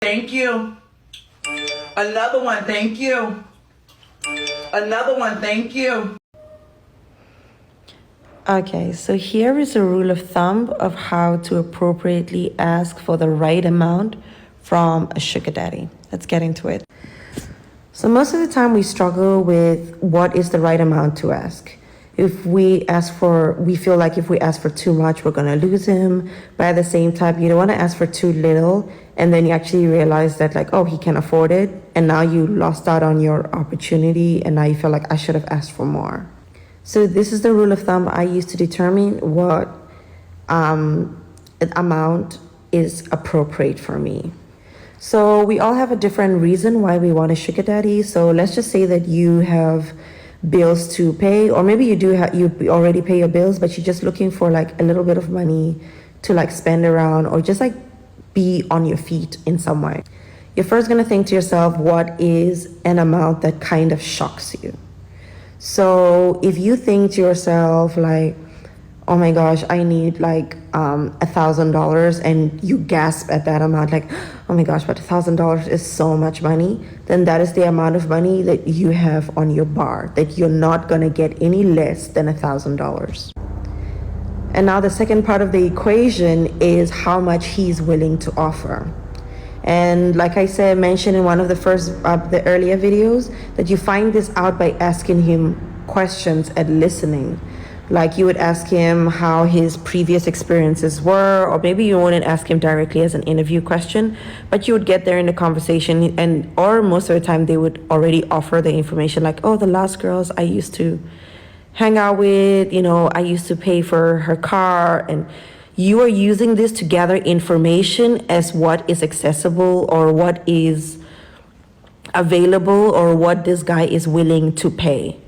Thank you. Another one, thank you. Another one, thank you. Okay, so here is a rule of thumb of how to appropriately ask for the right amount from a sugar daddy. Let's get into it. So most of the time we struggle with what is the right amount to ask. We feel like if we ask for too much, we're gonna lose him. But at the same time, you don't wanna ask for too little, and then you actually realize that like, oh, he can afford it, and now you lost out on your opportunity, and now you feel like I should have asked for more. So this is the rule of thumb I use to determine what amount is appropriate for me. So we all have a different reason why we want a sugar daddy. So let's just say that you have bills to pay, or maybe you already pay your bills, but you're just looking for like a little bit of money to like spend around, or just like be on your feet in some way. You're first gonna think to yourself, what is an amount that kind of shocks you? So if you think to yourself like, oh my gosh, I need like $1,000, and you gasp at that amount, like, oh my gosh, but $1,000 is so much money, then that is the amount of money that you have on your bar, that you're not gonna get any less than $1,000. And now the second part of the equation is how much he's willing to offer. And like I said, mentioned in one of the earlier videos, that you find this out by asking him questions and listening. Like you would ask him how his previous experiences were, or maybe you wouldn't ask him directly as an interview question, but you would get there in the conversation, or most of the time they would already offer the information like, oh, the last girls I used to hang out with, I used to pay for her car, and you are using this to gather information as what is accessible or what is available or what this guy is willing to pay.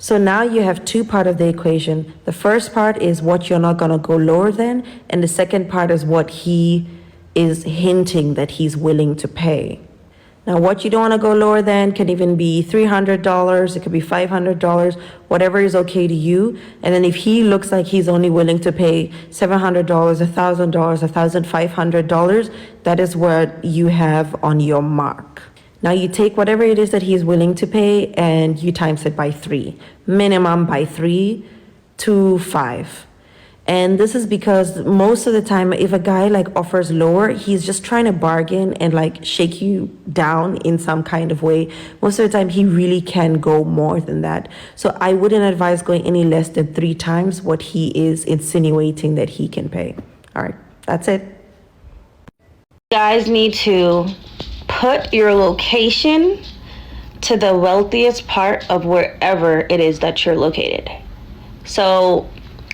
So now you have two parts of the equation. The first part is what you're not going to go lower than, and the second part is what he is hinting that he's willing to pay. Now, what you don't want to go lower than can even be $300, it could be $500, whatever is okay to you. And then if he looks like he's only willing to pay $700, $1,000, $1,500, that is what you have on your mark. Now you take whatever it is that he's willing to pay and you times it by 3, minimum by 3 to 5. And this is because most of the time, if a guy like offers lower, he's just trying to bargain and like shake you down in some kind of way. Most of the time, he really can go more than that. So I wouldn't advise going any less than 3 times what he is insinuating that he can pay. All right, that's it. You guys need to put your location to the wealthiest part of wherever it is that you're located. So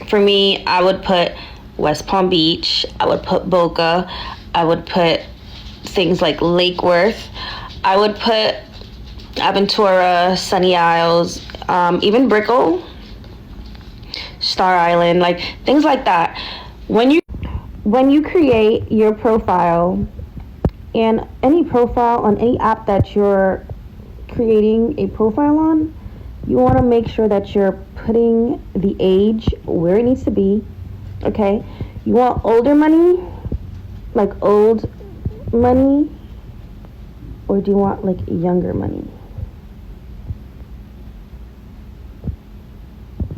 for me, I would put West Palm Beach, I would put Boca, I would put things like Lake Worth, I would put Aventura, Sunny Isles, even Brickell, Star Island, like things like that. When you create your profile, and any profile on any app that you're creating a profile on, you want to make sure that you're putting the age where it needs to be, okay? You want older money, like old money, or do you want like younger money?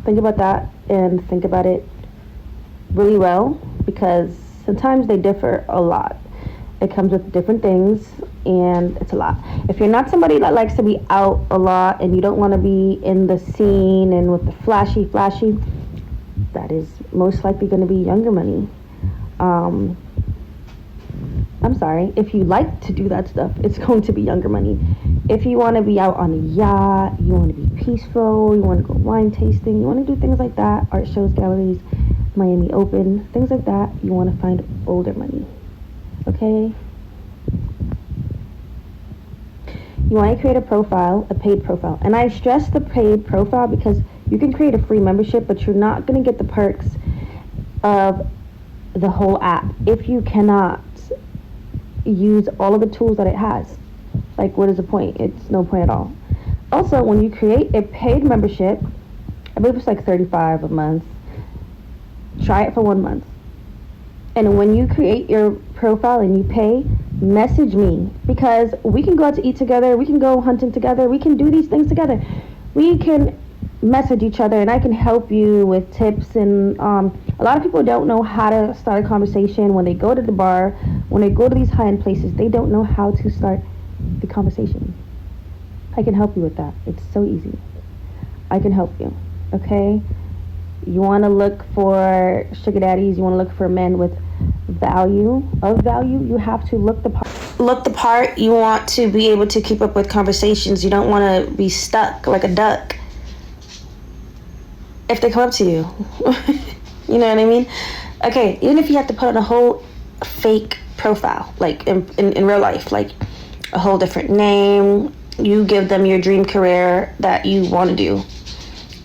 Think about that and think about it really well, because sometimes they differ a lot. It comes with different things, and it's a lot. If you're not somebody that likes to be out a lot and you don't want to be in the scene and with the flashy, that is most likely going to be younger money. I'm sorry. If you like to do that stuff, it's going to be younger money. If you want to be out on a yacht, you want to be peaceful, you want to go wine tasting, you want to do things like that, art shows, galleries, Miami Open, things like that, you want to find older money. Okay? You want to create a profile, a paid profile. And I stress the paid profile because you can create a free membership, but you're not going to get the perks of the whole app if you cannot use all of the tools that it has. Like, what is the point? It's no point at all. Also, when you create a paid membership, I believe it's like $35 a month. Try it for 1 month. And when you create your profile and you pay, message me, because we can go out to eat together, we can go hunting together, we can do these things together. We can message each other, and I can help you with tips. And a lot of people don't know how to start a conversation when they go to the bar, when they go to these high-end places. They don't know how to start the conversation. I can help you with that. It's so easy. I can help you. Okay? You want to look for sugar daddies, you want to look for men with value, you have to look the part. You want to be able to keep up with conversations. You don't want to be stuck like a duck if they come up to you. You know what I mean? Okay, even if you have to put on a whole fake profile, like in real life, like a whole different name, you give them your dream career that you want to do,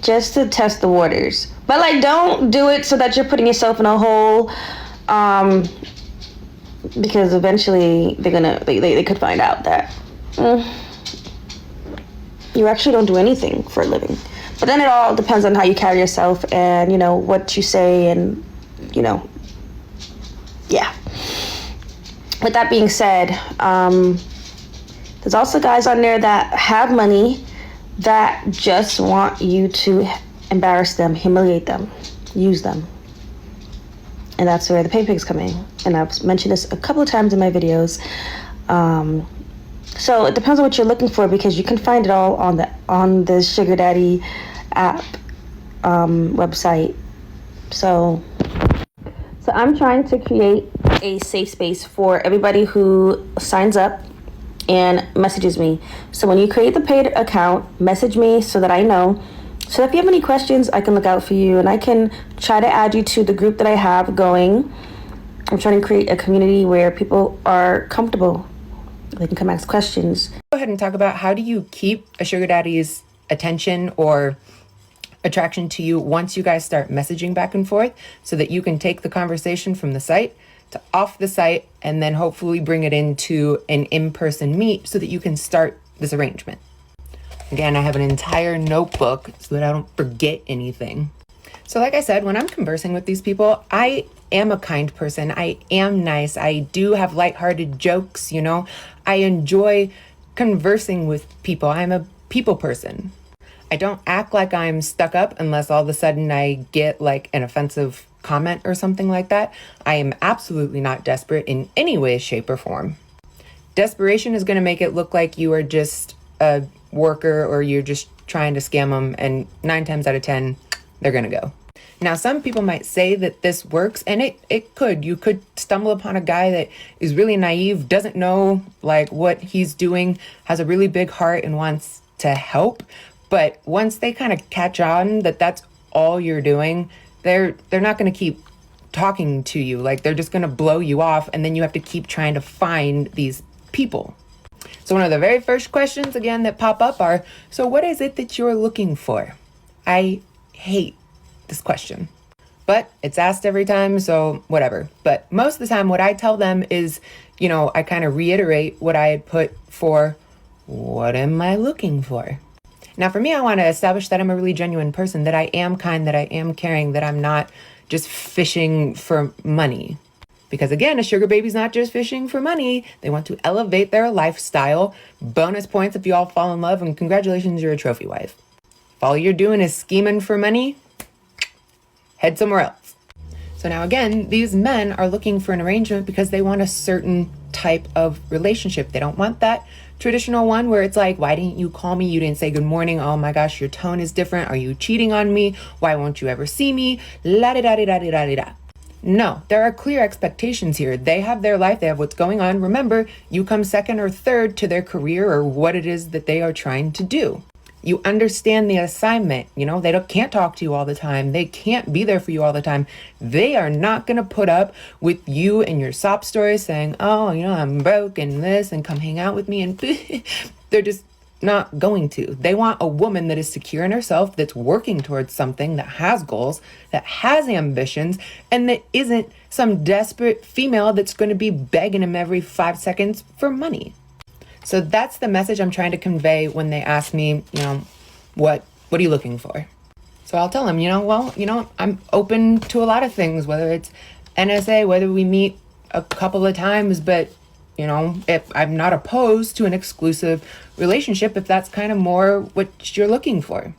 just to test the waters. But like, don't do it so that you're putting yourself in a hole, because eventually they could find out that you actually don't do anything for a living. But then it all depends on how you carry yourself, and you know what you say, and you know, yeah. With that being said, there's also guys on there that have money that just want you to embarrass them, humiliate them, use them. And that's where the pay pigs come in. And I've mentioned this a couple of times in my videos. So it depends on what you're looking for, because you can find it all on the Sugar Daddy app website. So I'm trying to create a safe space for everybody who signs up and messages me. So when you create the paid account, message me so that I know. So if you have any questions, I can look out for you, and I can try to add you to the group that I have going. I'm trying to create a community where people are comfortable. They can come ask questions. Go ahead and talk about, how do you keep a sugar daddy's attention or attraction to you once you guys start messaging back and forth, so that you can take the conversation from the site to off the site, and then hopefully bring it into an in-person meet so that you can start this arrangement. Again, I have an entire notebook so that I don't forget anything. So like I said, when I'm conversing with these people, I am a kind person. I am nice. I do have lighthearted jokes, you know. I enjoy conversing with people. I'm a people person. I don't act like I'm stuck up unless all of a sudden I get like an offensive comment or something like that. I am absolutely not desperate in any way, shape, or form. Desperation is going to make it look like you are just a worker, or you're just trying to scam them, and 9 times out of 10, they're going to go. Now, some people might say that this works, and it could. You could stumble upon a guy that is really naive, doesn't know like what he's doing, has a really big heart and wants to help. But once they kind of catch on that that's all you're doing, they're not going to keep talking to you. Like, they're just going to blow you off, and then you have to keep trying to find these people. So one of the very first questions, again, that pop up are, so what is it that you're looking for? I hate this question, but it's asked every time, so whatever. But most of the time, what I tell them is, you know, I kind of reiterate what I had put for, what am I looking for? Now, for me, I want to establish that I'm a really genuine person, that I am kind, that I am caring, that I'm not just fishing for money. Because again, a sugar baby's not just fishing for money. They want to elevate their lifestyle. Bonus points if you all fall in love, and congratulations, you're a trophy wife. If all you're doing is scheming for money, head somewhere else. So now again, these men are looking for an arrangement because they want a certain type of relationship. They don't want that traditional one where it's like, why didn't you call me? You didn't say good morning. Oh my gosh, your tone is different. Are you cheating on me? Why won't you ever see me? La da da da da da da. No, there are clear expectations here. They have their life. They have what's going on. Remember, you come second or third to their career or what it is that they are trying to do. You understand the assignment. You know, they can't talk to you all the time. They can't be there for you all the time. They are not going to put up with you and your sob stories saying, oh, you know, I'm broke and this, and come hang out with me. And they're just not going to. They want a woman that is secure in herself, that's working towards something, that has goals, that has ambitions, and that isn't some desperate female that's going to be begging him every 5 seconds for money. So that's the message I'm trying to convey when they ask me, you know, what are you looking for? So I'll tell them, I'm open to a lot of things, whether it's NSA, whether we meet a couple of times, but if I'm not opposed to an exclusive relationship, if that's kind of more what you're looking for.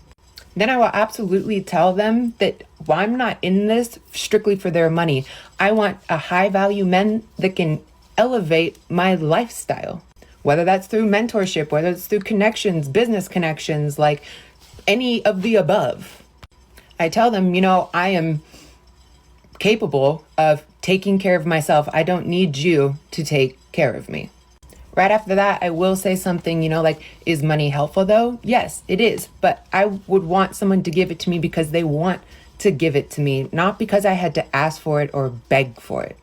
Then I will absolutely tell them that I'm not in this strictly for their money. I want a high value men that can elevate my lifestyle, whether that's through mentorship, whether it's through connections, business connections, like any of the above. I tell them, I am capable of taking care of myself. I don't need you to take care of me. Right after that, I will say something, like, is money helpful though? Yes, it is. But I would want someone to give it to me because they want to give it to me, not because I had to ask for it or beg for it.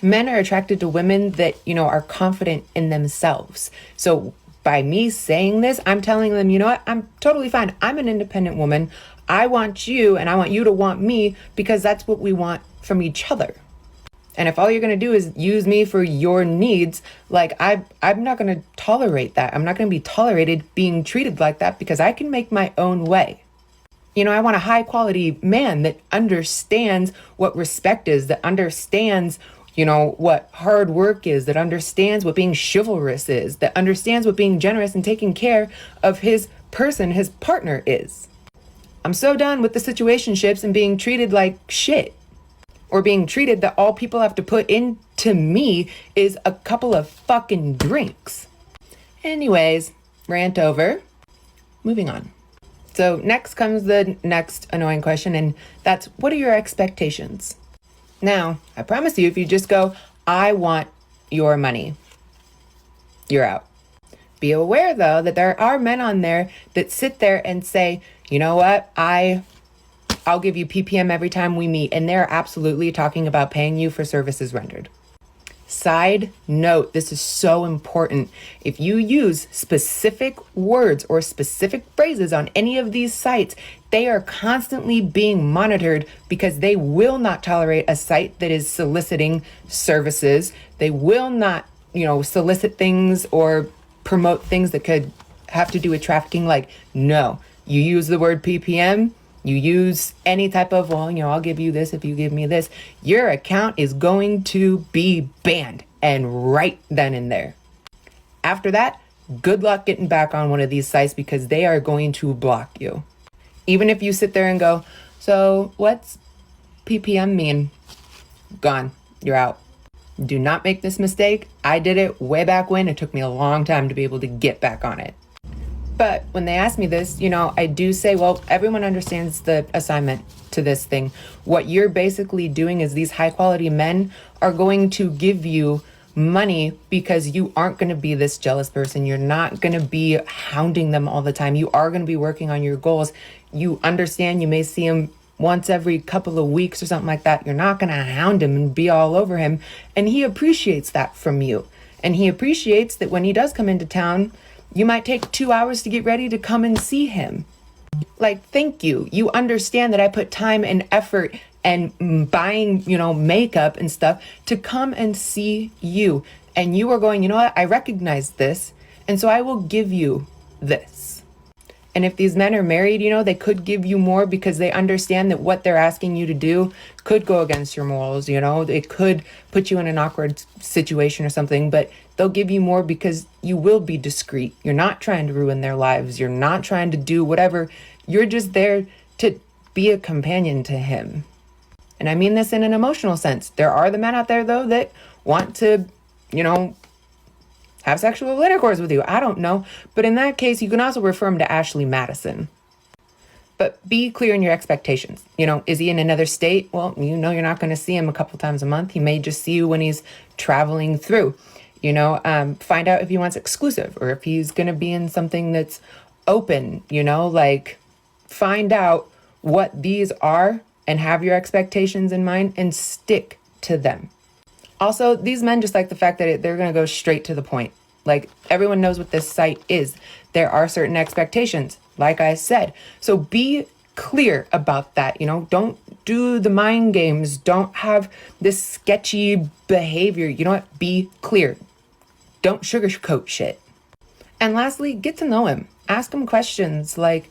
Men are attracted to women that, are confident in themselves. So by me saying this, I'm telling them, what? I'm totally fine. I'm an independent woman. I want you and I want you to want me because that's what we want from each other. And if all you're going to do is use me for your needs, like I'm not going to tolerate that. I'm not going to be tolerated being treated like that because I can make my own way. I want a high quality man that understands what respect is, that understands, what hard work is, that understands what being chivalrous is, that understands what being generous and taking care of his person, his partner is. I'm so done with the situationships and being treated like shit. Or being treated that all people have to put into me is a couple of fucking drinks. Anyways, rant over. Moving on. So next comes the next annoying question, and that's, what are your expectations? Now, I promise you, if you just go, I want your money, you're out. Be aware, though, that there are men on there that sit there and say, you know what, I'll give you PPM every time we meet. And they're absolutely talking about paying you for services rendered. Side note, this is so important. If you use specific words or specific phrases on any of these sites, they are constantly being monitored because they will not tolerate a site that is soliciting services. They will not, solicit things or promote things that could have to do with trafficking. Like, no, you use the word PPM, you use any type of, I'll give you this if you give me this, your account is going to be banned, and right then and there. After that, good luck getting back on one of these sites because they are going to block you. Even if you sit there and go, so what's PPM mean? Gone. You're out. Do not make this mistake. I did it way back when. It took me a long time to be able to get back on it. But when they ask me this, I do say, well, everyone understands the assignment to this thing. What you're basically doing is these high quality men are going to give you money because you aren't going to be this jealous person. You're not going to be hounding them all the time. You are going to be working on your goals. You understand you may see him once every couple of weeks or something like that. You're not going to hound him and be all over him. And he appreciates that from you. And he appreciates that when he does come into town, you might take 2 hours to get ready to come and see him. Like, thank you. You understand that I put time and effort and buying, makeup and stuff to come and see you. And you are going, you know what? I recognize this. And so I will give you this. And if these men are married, they could give you more because they understand that what they're asking you to do could go against your morals, it could put you in an awkward situation or something, but they'll give you more because you will be discreet. You're not trying to ruin their lives. You're not trying to do whatever. You're just there to be a companion to him. And I mean this in an emotional sense. There are the men out there, though, that want to, have sexual intercourse with you. I don't know. But in that case, you can also refer him to Ashley Madison. But be clear in your expectations. Is he in another state? Well, you're not going to see him a couple times a month. He may just see you when he's traveling through. Find out if he wants exclusive or if he's going to be in something that's open, find out what these are and have your expectations in mind and stick to them. Also, these men just like the fact that they're going to go straight to the point. Like, everyone knows what this site is. There are certain expectations, like I said. So be clear about that. Don't do the mind games. Don't have this sketchy behavior. You know what? Be clear. Don't sugarcoat shit. And lastly, get to know him. Ask him questions like,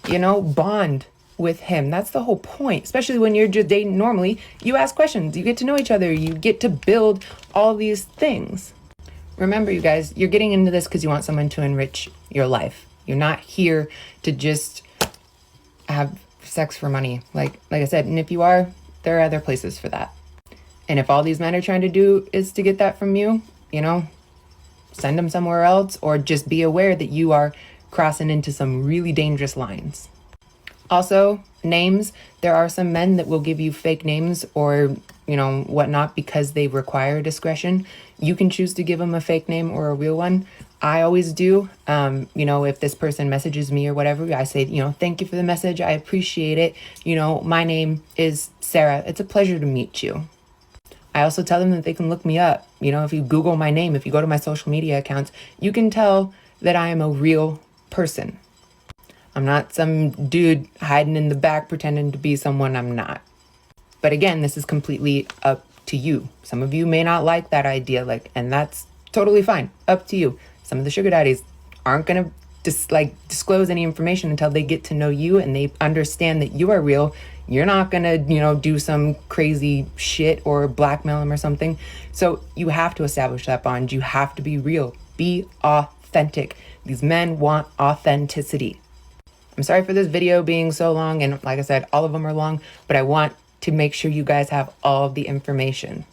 bond with him. That's the whole point, especially when you're just dating normally. You ask questions, you get to know each other, you get to build all these things. remember, you guys, you're getting into this because you want someone to enrich your life. You're not here to just have sex for money. Like I said, and if you are, there are other places for that. And if all these men are trying to do is to get that from you, send them somewhere else, or just be aware that you are crossing into some really dangerous lines. Also, names. There are some men that will give you fake names or, whatnot because they require discretion. You can choose to give them a fake name or a real one. I always do. If this person messages me or whatever, I say, thank you for the message. I appreciate it. My name is Sarah. It's a pleasure to meet you. I also tell them that they can look me up. If you Google my name, if you go to my social media accounts, you can tell that I am a real person. I'm not some dude hiding in the back pretending to be someone I'm not. But again, this is completely up to you. Some of you may not like that idea, and that's totally fine. Up to you. Some of the sugar daddies aren't going to disclose any information until they get to know you and they understand that you are real. You're not going to, do some crazy shit or blackmail them or something. So you have to establish that bond. You have to be real. Be authentic. These men want authenticity. I'm sorry for this video being so long, and like I said, all of them are long, but I want to make sure you guys have all of the information.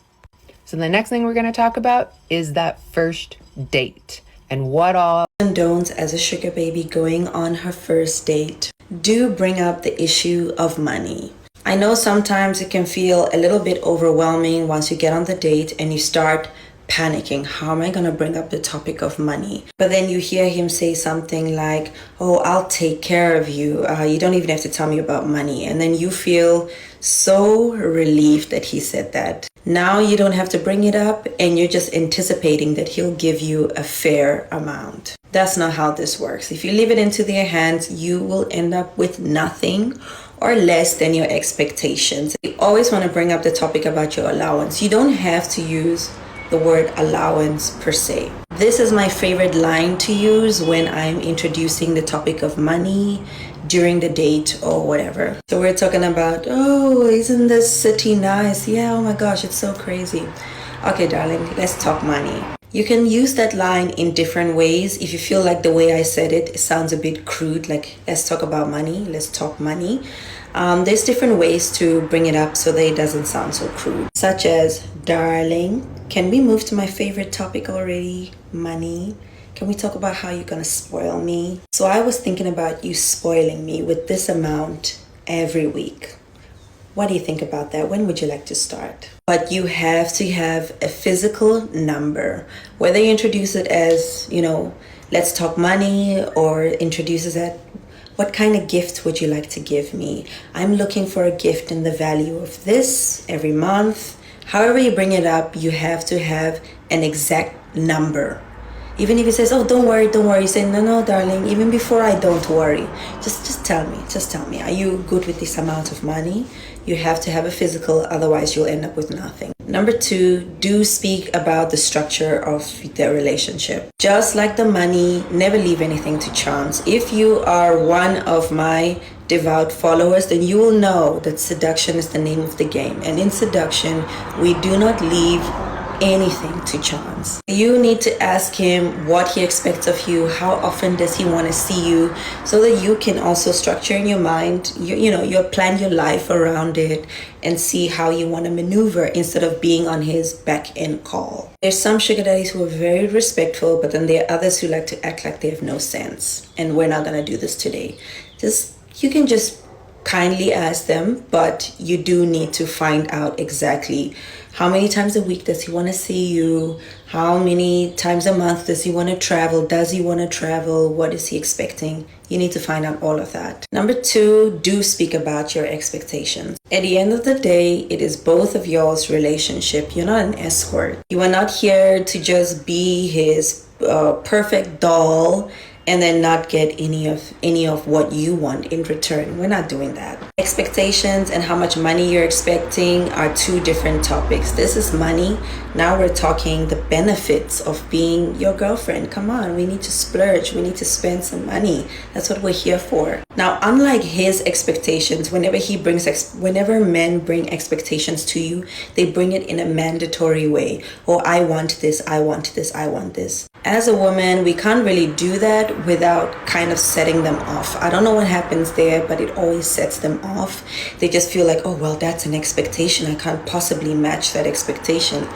So the next thing we're going to talk about is that first date and what all and don'ts as a sugar baby going on her first date. Do bring up the issue of money. I know sometimes it can feel a little bit overwhelming once you get on the date and you start panicking. How am I going to bring up the topic of money? But then you hear him say something like, oh, I'll take care of you. You don't even have to tell me about money. And then you feel so relieved that he said that. Now you don't have to bring it up and you're just anticipating that he'll give you a fair amount. That's not how this works. If you leave it into their hands, you will end up with nothing or less than your expectations. You always want to bring up the topic about your allowance. You don't have to use the word allowance per se. This is my favorite line to use when I'm introducing the topic of money during the date or whatever. So we're talking about, oh, isn't this city nice? Yeah, oh my gosh, it's so crazy. Okay, darling, let's talk money. You can use that line in different ways. If you feel like the way I said it sounds a bit crude, like let's talk about money, let's talk money. There's different ways to bring it up so that it doesn't sound so crude. Such as, darling, can we move to my favorite topic already? Money. Can we talk about how you're gonna spoil me? So I was thinking about you spoiling me with this amount every week. What do you think about that? When would you like to start? But you have to have a physical number. Whether you introduce it as, let's talk money, or introduces it, what kind of gift would you like to give me? I'm looking for a gift in the value of this every month. However you bring it up, you have to have an exact number. Even if he says, oh, don't worry, you say, no, darling, even before I don't worry, just tell me, are you good with this amount of money? You have to have a physical, otherwise you'll end up with nothing. Number 2, do speak about the structure of the relationship. Just like the money, never leave anything to chance. If you are one of my devout followers, then you will know that seduction is the name of the game. And in seduction, we do not leave anything to chance. You need to ask him what he expects of you, how often does he want to see you, so that you can also structure in your mind, you plan your life around it and see how you want to maneuver instead of being on his back end call. There's some sugar daddies who are very respectful, but then there are others who like to act like they have no sense. And we're not going to do this today. You can just kindly ask them, but you do need to find out exactly how many times a week does he want to see you? How many times a month does he want to travel? Does he want to travel? What is he expecting? You need to find out all of that. Number 2, do speak about your expectations. At the end of the day, it is both of y'all's relationship. You're not an escort. You are not here to just be his perfect doll and then not get any of what you want in return. We're not doing that. Expectations and how much money you're expecting are 2 different topics. This is money, Now we're talking the benefits of being your girlfriend. Come on, we need to splurge. We need to spend some money. That's what we're here for. Now, unlike his expectations, whenever men bring expectations to you, they bring it in a mandatory way. Oh, I want this, I want this, I want this. As a woman, we can't really do that without kind of setting them off. I don't know what happens there, but it always sets them off. They just feel like, oh, well, that's an expectation. I can't possibly match that expectation.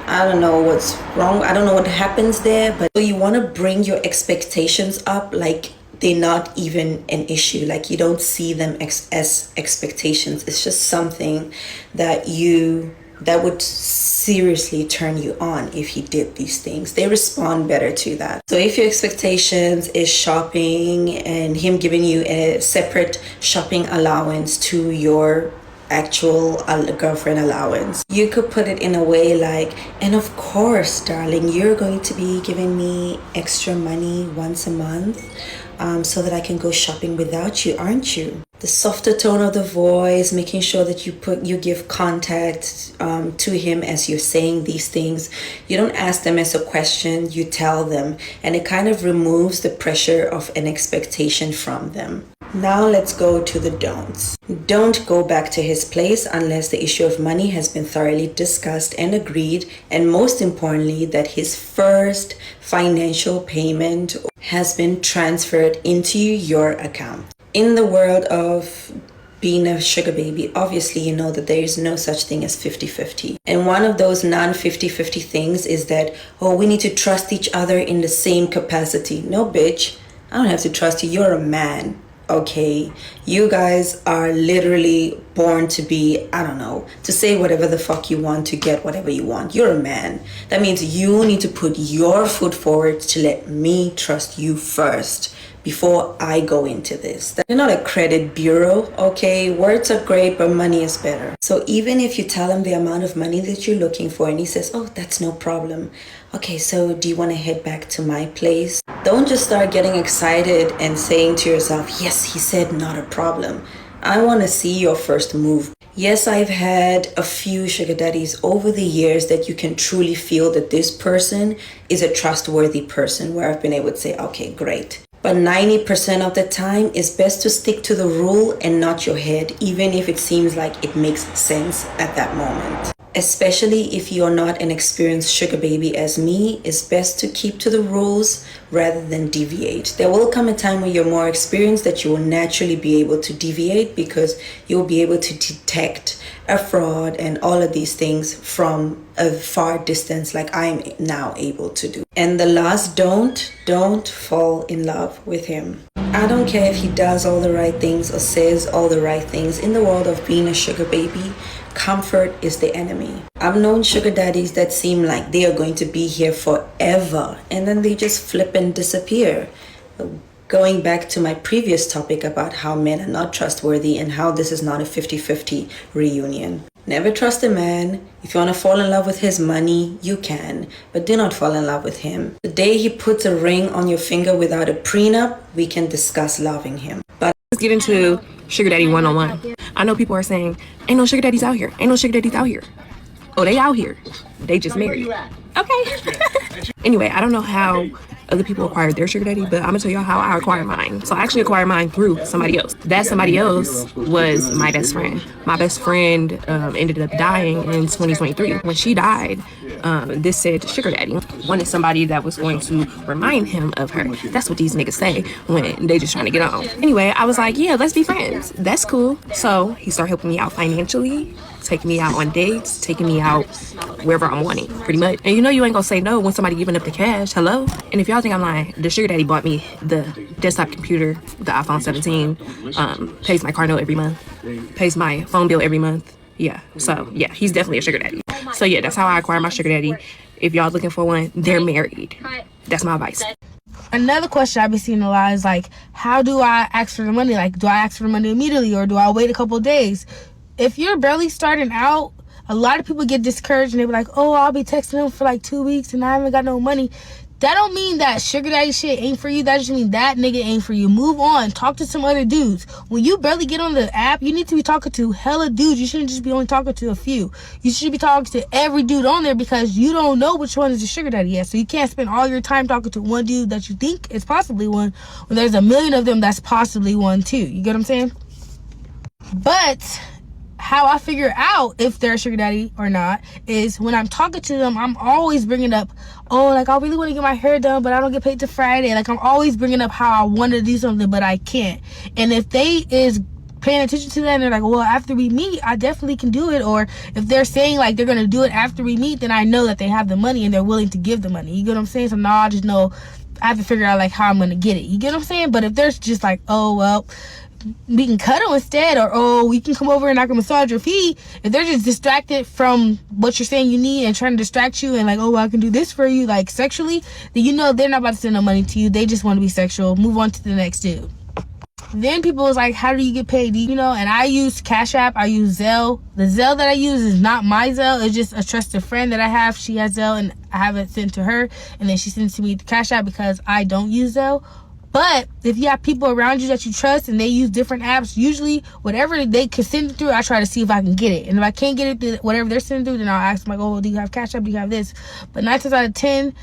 I don't know what's wrong. I don't know what happens there, but so you want to bring your expectations up like they're not even an issue. Like you don't see them as expectations. It's just something that would seriously turn you on if he did these things. They respond better to that. So if your expectations is shopping and him giving you a separate shopping allowance to your actual girlfriend allowance, you could put it in a way like, and of course, darling, you're going to be giving me extra money once a month so that I can go shopping without you, aren't you? The softer tone of the voice, making sure that you give contact to him as you're saying these things. You don't ask them as a question, you tell them, and it kind of removes the pressure of an expectation from them. Now let's go to the don'ts. Don't go back to his place unless the issue of money has been thoroughly discussed and agreed, and most importantly, that his first financial payment has been transferred into your account. In the world of being a sugar baby, obviously you know that there is no such thing as 50-50. And one of those non-50-50 things is that, oh, we need to trust each other in the same capacity. No, bitch, I don't have to trust you. You're a man. Okay, you guys are literally born to be, I don't know, to say whatever the fuck you want to get whatever you want. You're a man. That means you need to put your foot forward to let me trust you first before I go into this. You're not a credit bureau, okay? Words are great, but money is better. So even if you tell him the amount of money that you're looking for and he says, oh, that's no problem. Okay, so do you want to head back to my place? Don't just start getting excited and saying to yourself, yes, he said not a problem. I want to see your first move. Yes, I've had a few sugar daddies over the years that you can truly feel that this person is a trustworthy person, where I've been able to say, okay, great. But 90% of the time, it's best to stick to the rule and not your head, even if it seems like it makes sense at that moment. Especially if you're not an experienced sugar baby as me, it's best to keep to the rules rather than deviate. There will come a time when you're more experienced that you will naturally be able to deviate, because you'll be able to detect a fraud and all of these things from a far distance, like I'm now able to do. And the last don't fall in love with him. I don't care if he does all the right things or says all the right things. In the world of being a sugar baby, comfort is the enemy. I've known sugar daddies that seem like they are going to be here forever, and then they just flip and disappear. Going back to my previous topic about how men are not trustworthy and how this is not a 50-50 reunion. Never trust a man. If you want to fall in love with his money, you can, but do not fall in love with him. The day he puts a ring on your finger without a prenup, we can discuss loving him. But Let's get into sugar daddy one-on-one. I know people are saying, ain't no sugar daddies out here. Ain't no sugar daddies out here. Oh, they out here. They just married. Okay. Anyway, I don't know how other people acquired their sugar daddy, but I'm gonna tell y'all how I acquired mine. So I actually acquired mine through somebody else. That somebody else was my best friend. My best friend ended up dying in 2023. When she died, this said sugar daddy wanted somebody that was going to remind him of her. That's what these niggas say when they just trying to get on. Anyway, I was like, yeah, let's be friends. That's cool. So he started helping me out financially, taking me out on dates, taking me out wherever I'm wanting, pretty much. And you know you ain't gonna say no when somebody giving up the cash. Hello? And if y'all think I'm lying, the sugar daddy bought me the desktop computer, the iPhone 17, pays my car note every month, pays my phone bill every month. Yeah, so yeah, he's definitely a sugar daddy. So yeah, that's how I acquire my sugar daddy. If y'all looking for one, they're married. That's my advice. Another question I've been seeing a lot is like, how do I ask for the money? Like, do I ask for the money immediately, or do I wait a couple of days? If you're barely starting out, a lot of people get discouraged and they be like, oh, I'll be texting them for like 2 weeks and I haven't got no money. that don't mean that sugar daddy shit ain't for you. That just means that nigga ain't for you. Move on. Talk to some other dudes. When you barely get on the app, you need to be talking to hella dudes. You shouldn't just be only talking to a few. You should be talking to every dude on there, because you don't know which one is a sugar daddy yet. So you can't spend all your time talking to one dude that you think is possibly one, when there's a million of them that's possibly one too. You get what I'm saying? But how I figure out if they're a sugar daddy or not is when I'm talking to them, I'm always bringing up, oh, like, I really want to get my hair done, but I don't get paid till Friday. Like, I'm always bringing up how I want to do something, but I can't. And if they is paying attention to that and they're like, well, after we meet, I definitely can do it. Or if they're saying like they're going to do it after we meet, then I know that they have the money and they're willing to give the money. You get what I'm saying? So now I just know I have to figure out like how I'm going to get it. You get what I'm saying? But if there's just like, oh, well, we can cuddle instead, or oh, we can come over and I can massage your feet. If they're just distracted from what you're saying you need and trying to distract you and like, oh, well, I can do this for you, like sexually, then you know they're not about to send no money to you. They just want to be sexual. Move on to the next dude. Then people was like, how do you get paid? You know, and I use Cash App, I use Zelle. The Zelle that I use is not my Zelle. It's just a trusted friend that I have. She has Zelle and I have it sent to her, and then she sends to me the Cash App because I don't use Zelle. But if you have people around you that you trust and they use different apps, usually whatever they can send it through, I try to see if I can get it. And if I can't get it through whatever they're sending through, then I'll ask them like, oh, do you have Cash App? Do you have this? But 9 times out of 10,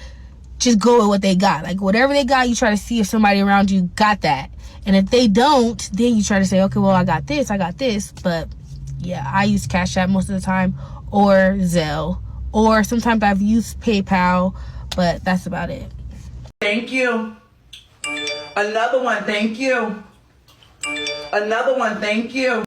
just go with what they got. Like whatever they got, you try to see if somebody around you got that. And if they don't, then you try to say, okay, well, I got this. But yeah, I use Cash App most of the time, or Zelle, or sometimes I've used PayPal, but that's about it. Thank you. Another one, thank you. Another one, thank you.